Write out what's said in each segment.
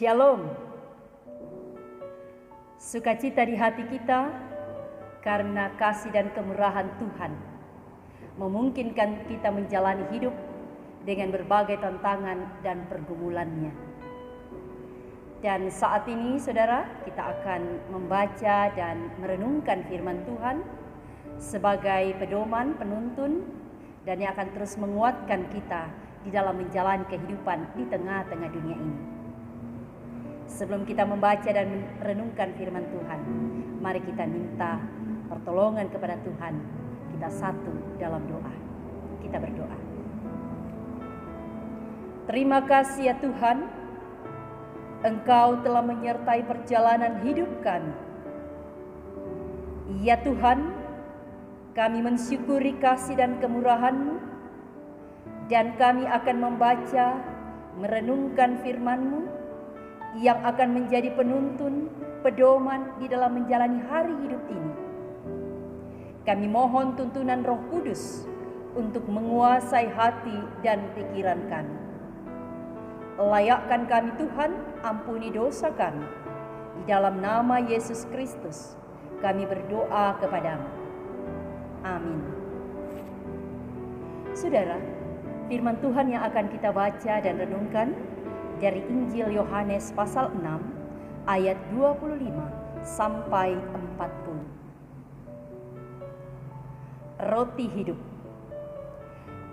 Shalom. Sukacita di hati kita karena kasih dan kemurahan Tuhan memungkinkan kita menjalani hidup dengan berbagai tantangan dan pergumulannya. Dan saat ini saudara, kita akan membaca dan merenungkan firman Tuhan sebagai pedoman, penuntun, dan yang akan terus menguatkan kita di dalam menjalani kehidupan di tengah-tengah dunia ini. Sebelum kita membaca dan merenungkan firman Tuhan, mari kita minta pertolongan kepada Tuhan. Kita satu dalam doa. Kita berdoa. Terima kasih ya Tuhan, Engkau telah menyertai perjalanan hidup kami. Ya Tuhan, kami mensyukuri kasih dan kemurahan-Mu, dan kami akan membaca, merenungkan firman-Mu yang akan menjadi penuntun, pedoman di dalam menjalani hari hidup ini. Kami mohon tuntunan Roh Kudus untuk menguasai hati dan pikiran kami. Layakkan kami Tuhan, ampuni dosa kami. Di dalam nama Yesus Kristus kami berdoa kepadamu. Amin. Saudara, firman Tuhan yang akan kita baca dan renungkan dari Injil Yohanes pasal 6 ayat 25 sampai 40. Roti hidup.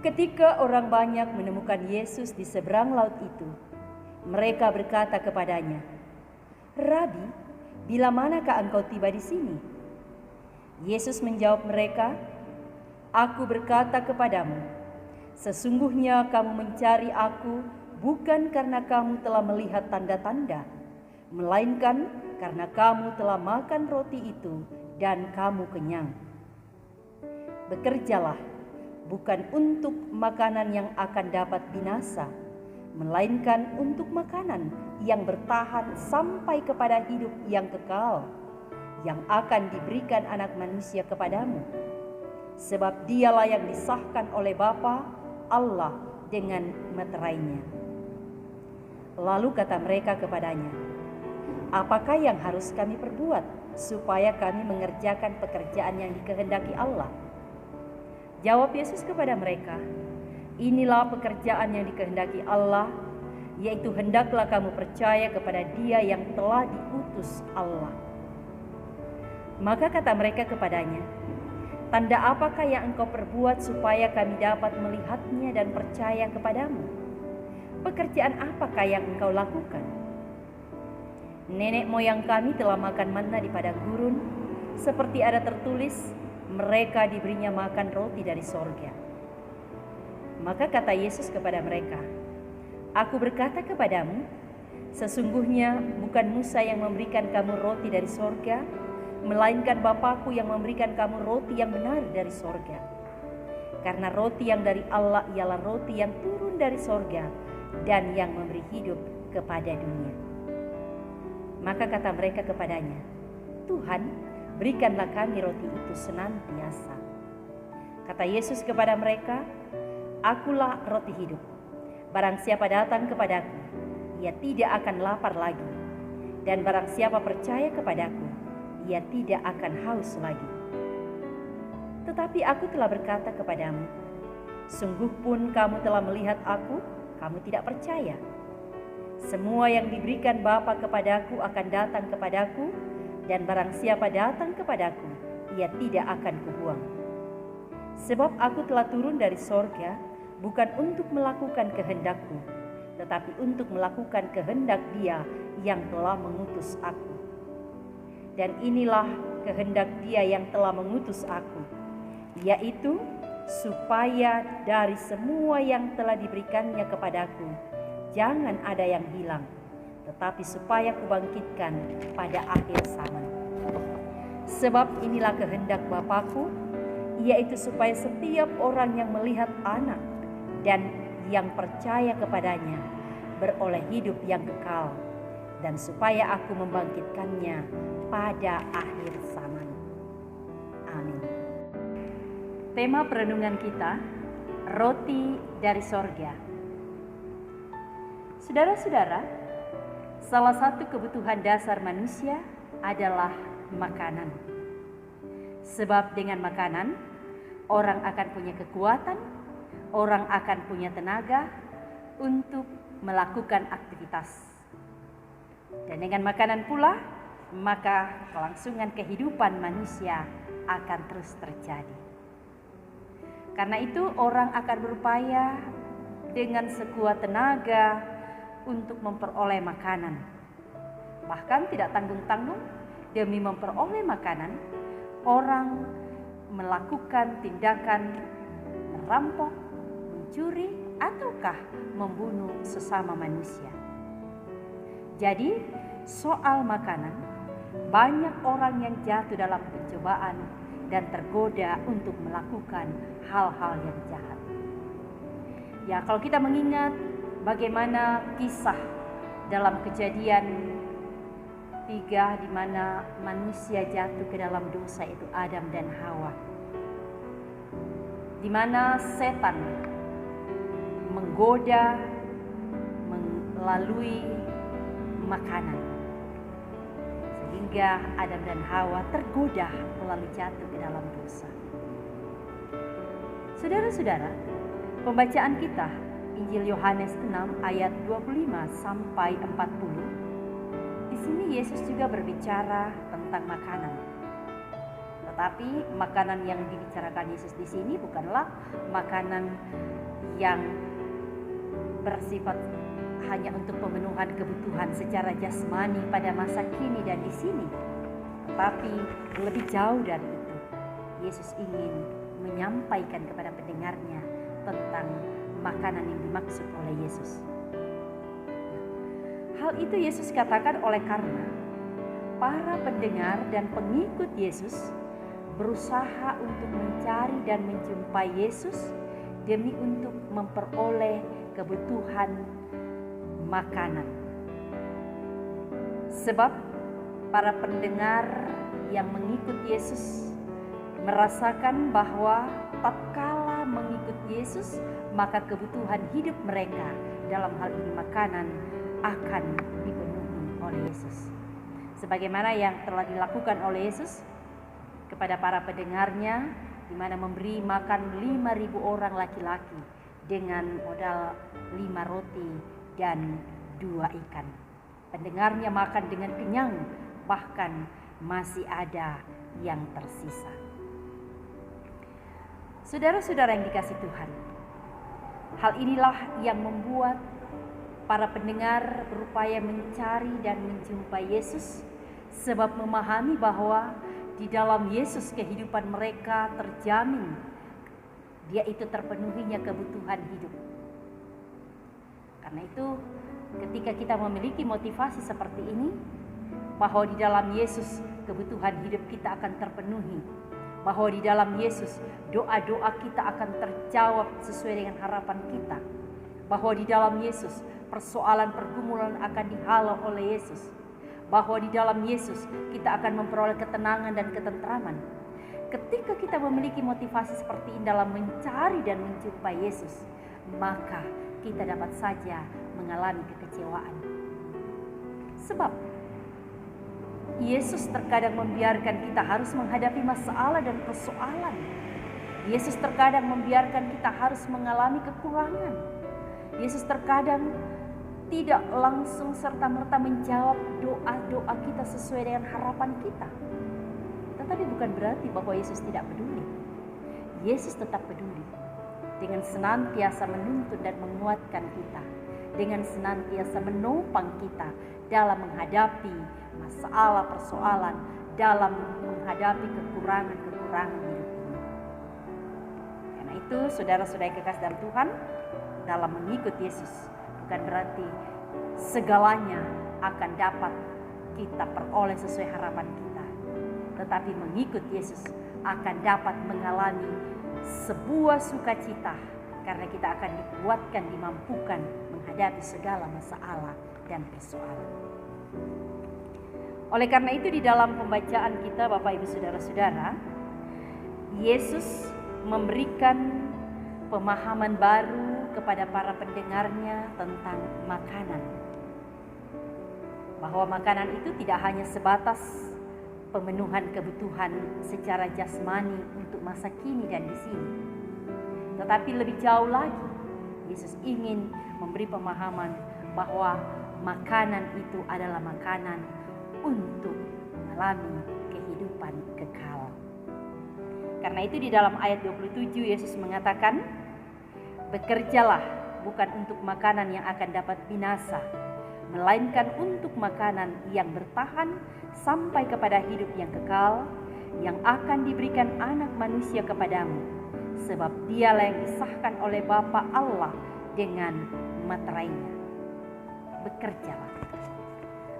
Ketika orang banyak menemukan Yesus di seberang laut itu, mereka berkata kepadanya, "Rabi, bila manakah engkau tiba di sini?" Yesus menjawab mereka, "Aku berkata kepadamu, sesungguhnya kamu mencari aku bukan karena kamu telah melihat tanda-tanda, melainkan karena kamu telah makan roti itu dan kamu kenyang. Bekerjalah bukan untuk makanan yang akan dapat binasa, melainkan untuk makanan yang bertahan sampai kepada hidup yang kekal, yang akan diberikan Anak Manusia kepadamu. Sebab Dialah yang disahkan oleh Bapa Allah dengan meterainya." Lalu kata mereka kepadanya, "Apakah yang harus kami perbuat supaya kami mengerjakan pekerjaan yang dikehendaki Allah?" Jawab Yesus kepada mereka, "Inilah pekerjaan yang dikehendaki Allah, yaitu hendaklah kamu percaya kepada Dia yang telah diutus Allah." Maka kata mereka kepadanya, "Tanda apakah yang engkau perbuat supaya kami dapat melihatnya dan percaya kepadamu? Pekerjaan apakah yang engkau lakukan? Nenek moyang kami telah makan manna di padang gurun, seperti ada tertulis, mereka diberinya makan roti dari sorga." Maka kata Yesus kepada mereka, "Aku berkata kepadamu, sesungguhnya bukan Musa yang memberikan kamu roti dari sorga, melainkan Bapa-Ku yang memberikan kamu roti yang benar dari sorga. Karena roti yang dari Allah ialah roti yang turun dari sorga dan yang memberi hidup kepada dunia." Maka kata mereka kepadanya, "Tuhan, berikanlah kami roti itu senantiasa." Kata Yesus kepada mereka, "Akulah roti hidup. Barang siapa datang kepadaku, ia tidak akan lapar lagi. Dan barang siapa percaya kepadaku, ia tidak akan haus lagi. Tetapi aku telah berkata kepadamu, sungguh pun kamu telah melihat aku, kamu tidak percaya. Semua yang diberikan Bapa kepadaku akan datang kepadaku, dan barang siapa datang kepadaku, ia tidak akan kubuang. Sebab aku telah turun dari sorga, bukan untuk melakukan kehendakku, tetapi untuk melakukan kehendak Dia yang telah mengutus aku. Dan inilah kehendak Dia yang telah mengutus aku, yaitu supaya dari semua yang telah diberikannya kepadaku, jangan ada yang hilang, tetapi supaya kubangkitkan pada akhir zaman. Sebab inilah kehendak Bapa-Ku, yaitu supaya setiap orang yang melihat Anak dan yang percaya kepadanya beroleh hidup yang kekal, dan supaya Aku membangkitkannya pada akhir zaman. Amin. Tema perenungan kita, roti dari sorga. Saudara-saudara, Salah satu kebutuhan dasar manusia adalah makanan. Sebab dengan makanan, orang akan punya kekuatan, orang akan punya tenaga untuk melakukan aktivitas. Dan dengan makanan pula, maka kelangsungan kehidupan manusia akan terus terjadi. Karena itu orang akan berupaya dengan sekuat tenaga untuk memperoleh makanan. Bahkan tidak tanggung-tanggung, demi memperoleh makanan, orang melakukan tindakan merampok, mencuri, ataukah membunuh sesama manusia. Jadi, soal makanan, banyak orang yang jatuh dalam pencobaan dan tergoda untuk melakukan hal-hal yang jahat. Ya, kalau kita mengingat bagaimana kisah dalam Kejadian 3 di mana manusia jatuh ke dalam dosa, itu Adam dan Hawa. Di mana setan menggoda melalui makanan, sehingga Adam dan Hawa tergoda melalui jatuh ke dalam dosa. Saudara-saudara, pembacaan kita Injil Yohanes 6 ayat 25 sampai 40. Di sini Yesus juga berbicara tentang makanan. Tetapi makanan yang dibicarakan Yesus di sini bukanlah makanan yang bersifat hanya untuk pemenuhan kebutuhan secara jasmani pada masa kini dan di sini. Tetapi lebih jauh dari itu, Yesus ingin menyampaikan kepada pendengarnya tentang makanan yang dimaksud oleh Yesus. Hal itu Yesus katakan oleh karena para pendengar dan pengikut Yesus berusaha untuk mencari dan menjumpai Yesus demi untuk memperoleh kebutuhan makanan. Sebab para pendengar yang mengikut Yesus merasakan bahwa tatkala mengikut Yesus, maka kebutuhan hidup mereka, dalam hal ini makanan, akan dipenuhi oleh Yesus. Sebagaimana yang telah dilakukan oleh Yesus kepada para pendengarnya, di mana memberi makan 5.000 orang laki-laki dengan modal 5 roti dan 2 ikan. Pendengarnya makan dengan kenyang, bahkan masih ada yang tersisa. Saudara-saudara yang dikasihi Tuhan, hal inilah yang membuat para pendengar berupaya mencari dan menjumpai Yesus, sebab memahami bahwa di dalam Yesus kehidupan mereka terjamin, Dia itu terpenuhinya kebutuhan hidup. Karena itu, ketika kita memiliki motivasi seperti ini, bahwa di dalam Yesus kebutuhan hidup kita akan terpenuhi, bahwa di dalam Yesus doa-doa kita akan terjawab sesuai dengan harapan kita, bahwa di dalam Yesus persoalan pergumulan akan dihalau oleh Yesus, bahwa di dalam Yesus kita akan memperoleh ketenangan dan ketentraman. Ketika kita memiliki motivasi seperti ini dalam mencari dan menjumpai Yesus, maka kita dapat saja mengalami kekecewaan. Sebab Yesus terkadang membiarkan kita harus menghadapi masalah dan persoalan. Yesus terkadang membiarkan kita harus mengalami kekurangan. Yesus terkadang tidak langsung serta-merta menjawab doa-doa kita sesuai dengan harapan kita. Tetapi bukan berarti bahwa Yesus tidak peduli. Yesus tetap peduli, dengan senantiasa menuntun dan menguatkan kita, dengan senantiasa menopang kita dalam menghadapi masalah persoalan, dalam menghadapi kekurangan-kekurangan hidup ini. Karena itu, saudara-saudara kekasih dalam Tuhan, dalam mengikut Yesus bukan berarti segalanya akan dapat kita peroleh sesuai harapan kita, tetapi mengikut Yesus akan dapat mengalami sebuah sukacita karena kita akan dikuatkan, dimampukan menghadapi segala masalah dan persoalan. Oleh karena itu, di dalam pembacaan kita, Bapak Ibu Saudara-saudara, Yesus memberikan pemahaman baru kepada para pendengarnya tentang makanan. bahwa makanan itu tidak hanya sebatas pemenuhan kebutuhan secara jasmani untuk masa kini dan di sini, tetapi lebih jauh lagi Yesus ingin memberi pemahaman bahwa makanan itu adalah makanan untuk mengalami kehidupan kekal. Karena itu di dalam ayat 27 Yesus mengatakan, bekerjalah bukan untuk makanan yang akan dapat binasa, melainkan untuk makanan yang bertahan sampai kepada hidup yang kekal, yang akan diberikan Anak Manusia kepadamu, sebab Dialah yang disahkan oleh Bapa Allah dengan materainya. Bekerjalah.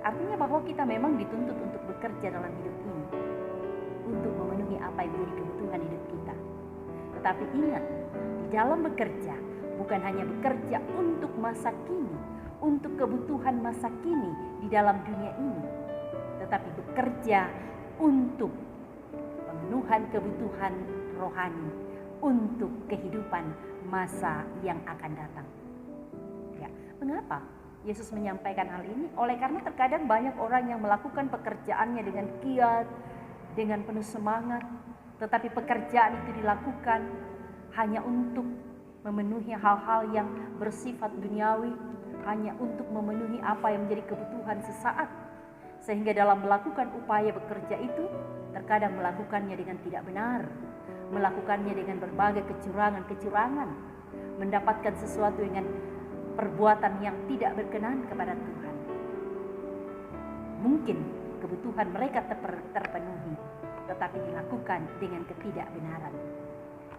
Artinya bahwa kita memang dituntut untuk bekerja dalam hidup ini, untuk memenuhi apa yang menjadi kebutuhan hidup kita. Tetapi ingat, di dalam bekerja bukan hanya bekerja untuk masa kini, untuk kebutuhan masa kini di dalam dunia ini, tetapi bekerja untuk pemenuhan kebutuhan rohani, untuk kehidupan masa yang akan datang. Ya, mengapa Yesus menyampaikan hal ini? Oleh karena terkadang banyak orang yang melakukan pekerjaannya dengan giat, dengan penuh semangat, tetapi pekerjaan itu dilakukan hanya untuk memenuhi hal-hal yang bersifat duniawi, hanya untuk memenuhi apa yang menjadi kebutuhan sesaat, sehingga dalam melakukan upaya bekerja itu terkadang melakukannya dengan tidak benar, melakukannya dengan berbagai kecurangan-kecurangan, mendapatkan sesuatu dengan perbuatan yang tidak berkenan kepada Tuhan. Mungkin kebutuhan mereka terpenuhi, tetapi dilakukan dengan ketidakbenaran.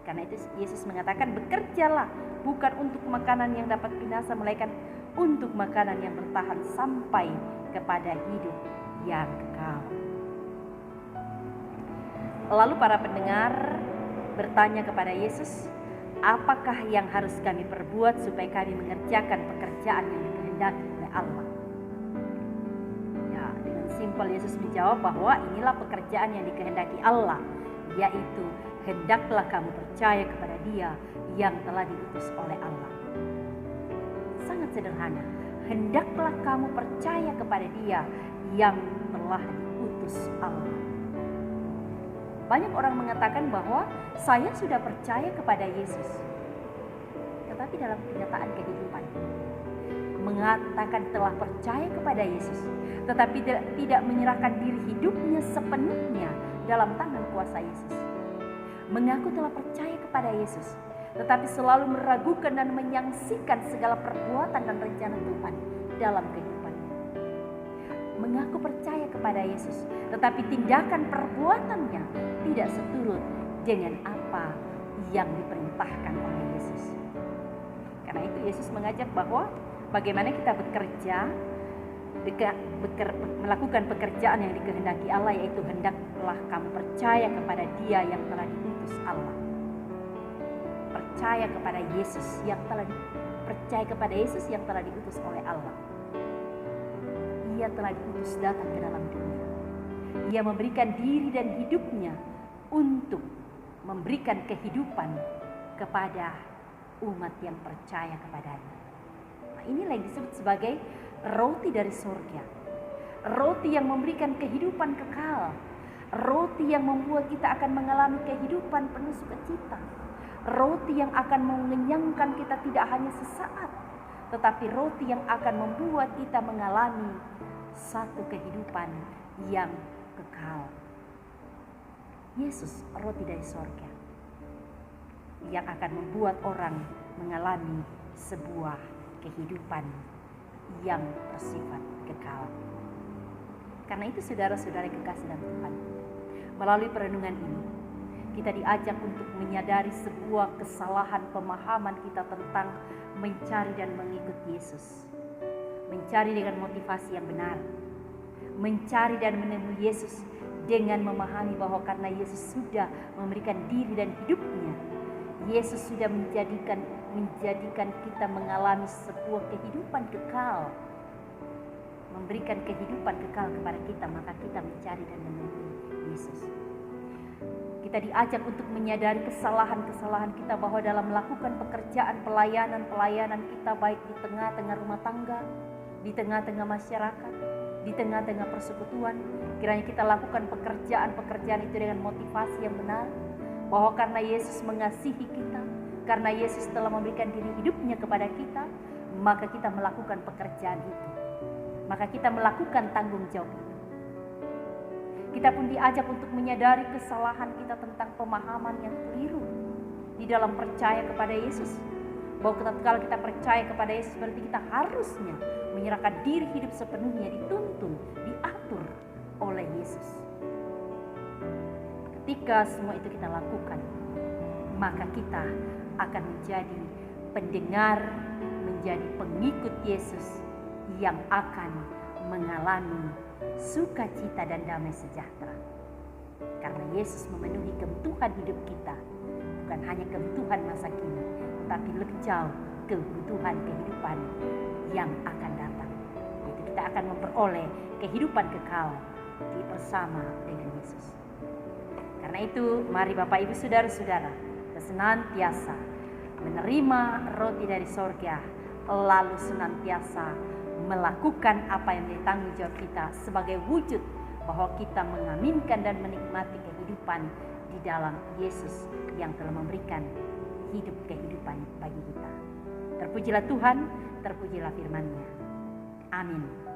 Karena itu Yesus mengatakan, bekerjalah bukan untuk makanan yang dapat binasa, melainkan untuk makanan yang bertahan sampai kepada hidup yang kekal. Lalu para pendengar bertanya kepada Yesus, apakah yang harus kami perbuat supaya kami mengerjakan pekerjaan yang dikehendaki oleh Allah? Ya, dengan simpel Yesus menjawab bahwa inilah pekerjaan yang dikehendaki Allah, yaitu hendaklah kamu percaya kepada Dia yang telah diutus oleh Allah. Sangat sederhana, hendaklah kamu percaya kepada Dia yang telah diutus Allah. Banyak orang mengatakan bahwa saya sudah percaya kepada Yesus, tetapi dalam kenyataan kehidupan mengatakan telah percaya kepada Yesus, tetapi tidak menyerahkan diri hidupnya sepenuhnya dalam tangan kuasa Yesus. Mengaku telah percaya kepada Yesus, tetapi selalu meragukan dan menyaksikan segala perbuatan dan rencana Tuhan dalam kehidupan. Mengaku percaya kepada Yesus, tetapi tindakan perbuatannya tidak seturut dengan apa yang diperintahkan oleh Yesus. Karena itu Yesus mengajak bahwa bagaimana kita bekerja, melakukan pekerjaan yang dikehendaki Allah, yaitu hendaklah kamu percaya kepada Dia yang telah diutus Allah. Percaya kepada Yesus yang telah diutus oleh Allah. Ia telah diutus datang ke dalam dunia. Ia memberikan diri dan hidupnya untuk memberikan kehidupan kepada umat yang percaya kepadanya. Nah, inilah yang disebut sebagai roti dari surga. Roti yang memberikan kehidupan kekal. Roti yang membuat kita akan mengalami kehidupan penuh sukacita. Roti yang akan mengenyangkan kita tidak hanya sesaat, tetapi roti yang akan membuat kita mengalami satu kehidupan yang kekal. Yesus, roti dari surga, yang akan membuat orang mengalami sebuah kehidupan yang bersifat kekal. Karena itu saudara-saudara kekasih dalam Tuhan, melalui perenungan ini kita diajak untuk menyadari sebuah kesalahan pemahaman kita tentang mencari dan mengikut Yesus. Mencari dengan motivasi yang benar, mencari dan menemui Yesus dengan memahami bahwa karena Yesus sudah memberikan diri dan hidupnya, Yesus sudah menjadikan kita mengalami sebuah kehidupan kekal, memberikan kehidupan kekal kepada kita, maka kita mencari dan menemui Yesus. Kita diajak untuk menyadari kesalahan-kesalahan kita, bahwa dalam melakukan pekerjaan pelayanan kita, baik di tengah-tengah rumah tangga, di tengah-tengah masyarakat, di tengah-tengah persekutuan, kiranya kita lakukan pekerjaan-pekerjaan itu dengan motivasi yang benar, bahwa karena Yesus mengasihi kita, karena Yesus telah memberikan diri hidupnya kepada kita, maka kita melakukan pekerjaan itu, maka kita melakukan tanggung jawab itu. Kita pun diajak untuk menyadari kesalahan kita tentang pemahaman yang keliru di dalam percaya kepada Yesus. Bahwa tatkala kita percaya kepada Yesus, berarti kita harusnya menyerahkan diri hidup sepenuhnya, dituntun, diatur oleh Yesus. Ketika semua itu kita lakukan, maka kita akan menjadi pendengar, menjadi pengikut Yesus yang akan mengalami sukacita dan damai sejahtera. Karena Yesus memenuhi kebutuhan hidup kita, bukan hanya kebutuhan masa kini, tapi lebih jauh kebutuhan kehidupan yang akan datang. Itu kita akan memperoleh kehidupan kekal bersama dengan Yesus. Karena itu, mari Bapak Ibu Saudara-saudara, kita senantiasa menerima roti dari sorga, lalu senantiasa melakukan apa yang menjadi tanggung jawab kita sebagai wujud bahwa kita mengaminkan dan menikmati kehidupan di dalam Yesus yang telah memberikan hidup kehidupan bagi kita. Terpujilah Tuhan, terpujilah firman-Nya. Amin.